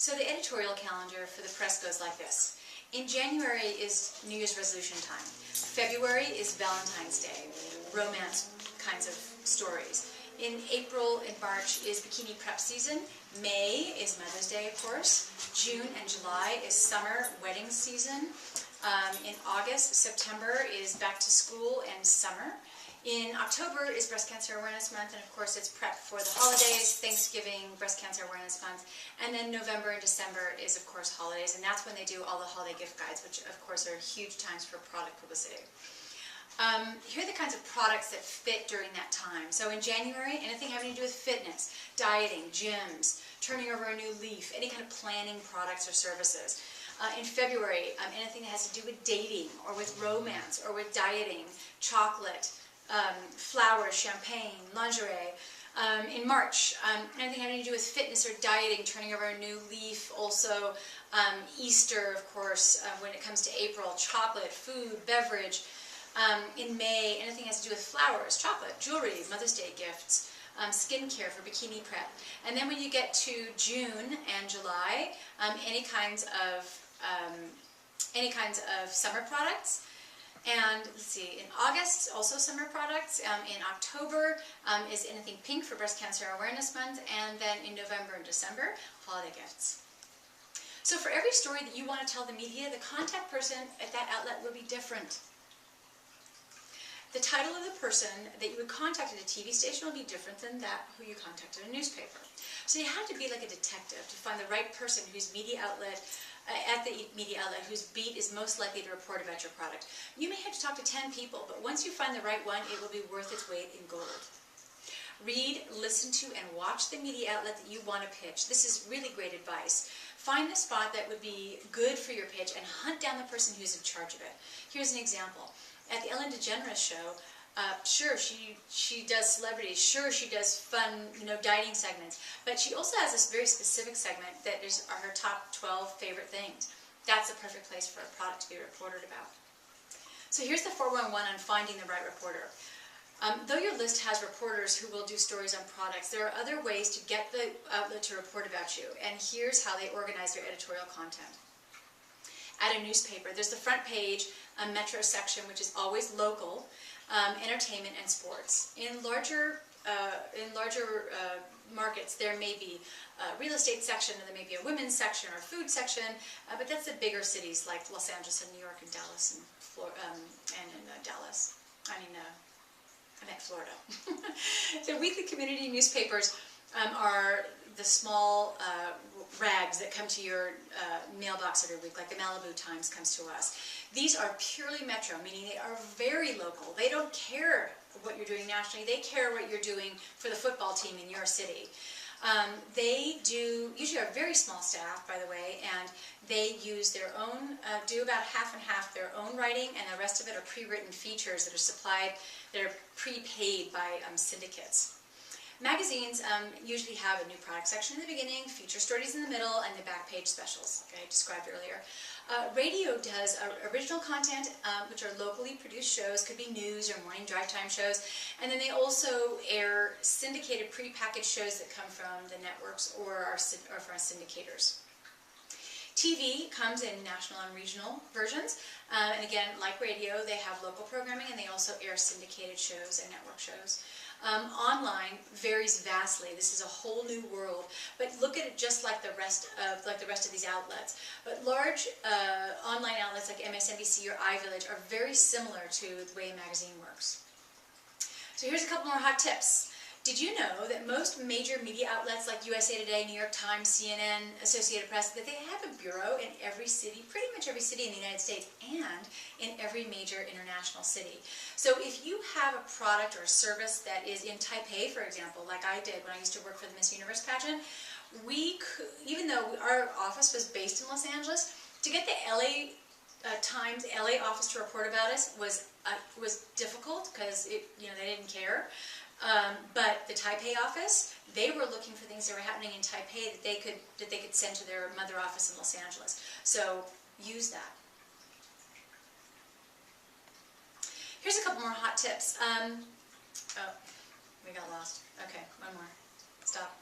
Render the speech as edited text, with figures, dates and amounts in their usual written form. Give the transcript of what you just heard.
So the editorial calendar for the press goes like this. In January is New Year's resolution time. February is Valentine's Day, romance kinds of stories. In April and March is bikini prep season. May is Mother's Day, of course. June and July is summer wedding season. In August, September is back to school and summer. In October is Breast Cancer Awareness Month, and of course it's prep for the holidays, Thanksgiving, Breast Cancer Awareness Month, and then November and December is of course holidays, and that's when they do all the holiday gift guides, which of course are huge times for product publicity. Here are the kinds of products that fit during that time. So in January, anything having to do with fitness, dieting, gyms, turning over a new leaf, any kind of planning products or services. In February, anything that has to do with dating or with romance or with dieting, chocolate, flowers, champagne, lingerie. In March, anything having to do with fitness or dieting, turning over a new leaf. Also, Easter, of course, when it comes to April, chocolate, food, beverage. In May, anything has to do with flowers, chocolate, jewelry, Mother's Day gifts, skincare for bikini prep. And then when you get to June and July, any kinds of summer products. And let's see, in August, also summer products. In October is anything pink for Breast Cancer Awareness Month. And then in November and December, holiday gifts. So for every story that you want to tell the media, the contact person at that outlet will be different. The title of the person that you would contact at a TV station will be different than that who you contacted at a newspaper. So you have to be like a detective to find the right person whose media outlet, whose beat is most likely to report about your product. You may have to talk to 10 people, but once you find the right one, it will be worth its weight in gold. Read, listen to, and watch the media outlet that you want to pitch. This is really great advice. Find the spot that would be good for your pitch and hunt down the person who's in charge of it. Here's an example. At the Ellen DeGeneres show, sure, she does celebrities, sure, she does fun, dieting segments, but she also has this very specific segment that are her top 12 favorite things. That's the perfect place for a product to be reported about. So here's the 411 on finding the right reporter. Though your list has reporters who will do stories on products, there are other ways to get the outlet to report about you, and here's how they organize their editorial content. At a newspaper, there's the front page, a metro section, which is always local, entertainment and sports. In larger markets, there may be a real estate section, and there may be a women's section or a food section, but that's the bigger cities like Los Angeles and New York and Dallas and Dallas. I meant Florida. The weekly community newspapers are the small rags that come to your mailbox every week, like the Malibu Times comes to us. These are purely metro, meaning they are very local. They don't care what you're doing nationally. They care what you're doing for the football team in your city. They usually are a very small staff, by the way, and they use their own, do about half and half their own writing, and the rest of it are pre-written features that are supplied, that are prepaid by syndicates. Magazines usually have a new product section in the beginning, feature stories in the middle, and the back page specials, like I described earlier. Radio does original content, which are locally produced shows, could be news or morning drive time shows, and then they also air syndicated pre-packaged shows that come from the networks or from syndicators. TV comes in national and regional versions, and again, like radio, they have local programming and they also air syndicated shows and network shows. Online varies vastly. This is a whole new world, but look at it just like the rest of these outlets. But large online outlets like MSNBC or iVillage are very similar to the way a magazine works. So here's a couple more hot tips. Did you know that most major media outlets like USA Today, New York Times, CNN, Associated Press, that they have a bureau in every city, pretty much every city in the United States, and in every major international city. So if you have a product or a service that is in Taipei, for example, like I did when I used to work for the Miss Universe pageant, we could, even though our office was based in Los Angeles, to get the LA Times LA office to report about us was difficult because they didn't care. But the Taipei office, they were looking for things that were happening in Taipei that they could send to their mother office in Los Angeles. So use that. Here's a couple more hot tips. Oh, we got lost. Okay, one more. Stop.